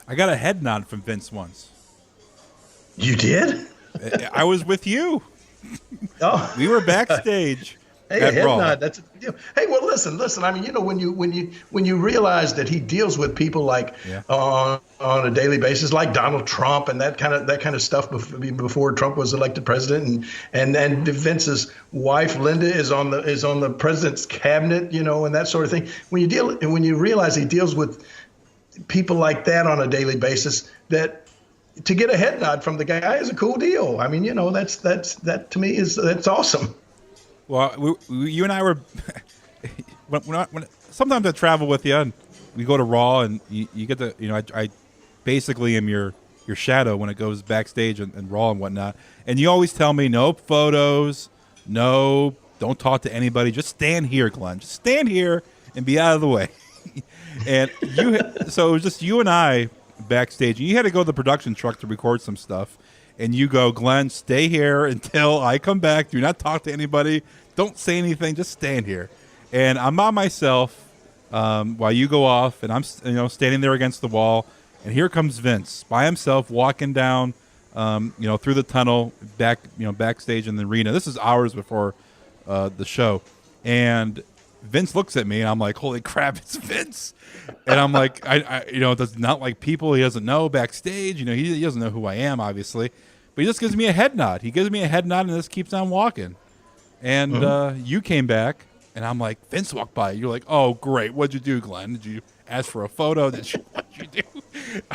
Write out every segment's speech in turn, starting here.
I got a head nod from Vince once. You did? I was with you. Oh, We were backstage hey, a at head Raw. nod. That's a big deal. Hey, well, listen. I mean, when you realize that he deals with people like Yeah. on a daily basis, like Donald Trump and that kind of stuff before Trump was elected president, and Vince's wife Linda is on the president's cabinet, and that sort of thing. When you realize he deals with people like that on a daily basis, that to get a head nod from the guy is a cool deal. I mean, that to me that's awesome. Well, you and I were when sometimes I travel with you and we go to Raw and you get to I basically am your shadow when it goes backstage and Raw and whatnot. And you always tell me no photos, no, don't talk to anybody. Just stand here, Glenn. Just stand here and be out of the way. And so it was just you and I backstage. And you had to go to the production truck to record some stuff. And you go, Glenn, stay here until I come back. Do not talk to anybody. Don't say anything. Just stand here. And I'm by myself while you go off, and I'm standing there against the wall. And here comes Vince by himself, walking down, through the tunnel backstage in the arena. This is hours before the show, and Vince looks at me, and I'm like, "Holy crap, it's Vince!" And I'm like, I does not like people he doesn't know backstage. He doesn't know who I am, obviously, but he just gives me a head nod. He gives me a head nod, and just keeps on walking. And you came back, and I'm like, Vince walked by. You're like, "Oh, great! What'd you do, Glenn? Did you ask for a photo? What'd you do?"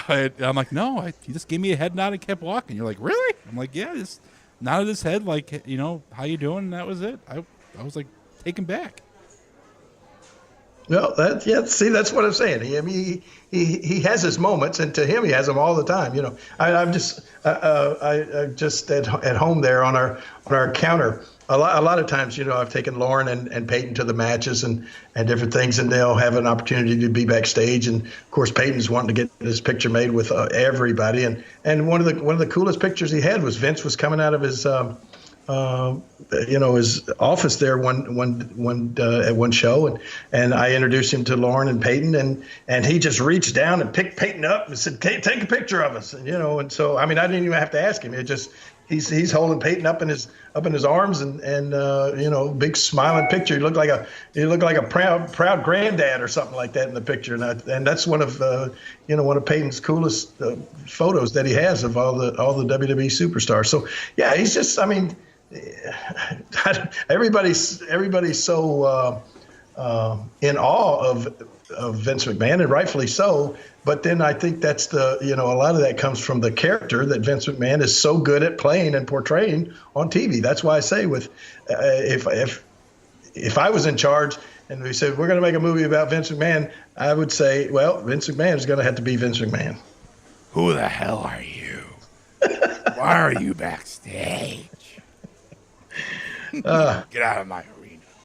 And I'm like, "No, he just gave me a head nod and kept walking." You're like, "Really?" I'm like, "Yeah." Just nodded his head, like, how you doing? And that was it. I was like taken back. No, see, that's what I'm saying. I mean, he has his moments, and to him, he has them all the time. I'm just at home there on our counter. A lot of times, I've taken Lauren and Peyton to the matches and different things, and they'll have an opportunity to be backstage. And of course, Peyton's wanting to get this picture made with everybody. And one of the coolest pictures he had was Vince was coming out of his his office there at one show, and I introduced him to Lauren and Peyton, and he just reached down and picked Peyton up and said, Take a picture of us," and so I mean I didn't even have to ask him. It just he's holding Peyton up in his arms and big smiling picture. He looked like a proud granddad or something like that in the picture, and that's one of Peyton's coolest photos that he has of all the WWE superstars. So yeah, he's just, I mean, everybody's so in awe of Vince McMahon, and rightfully so. But then I think that's a lot of that comes from the character that Vince McMahon is so good at playing and portraying on TV. That's why I say if I was in charge and we said we're going to make a movie about Vince McMahon, I would say, well, Vince McMahon is going to have to be Vince McMahon. Who the hell are you? Why are you backstage? Get out of my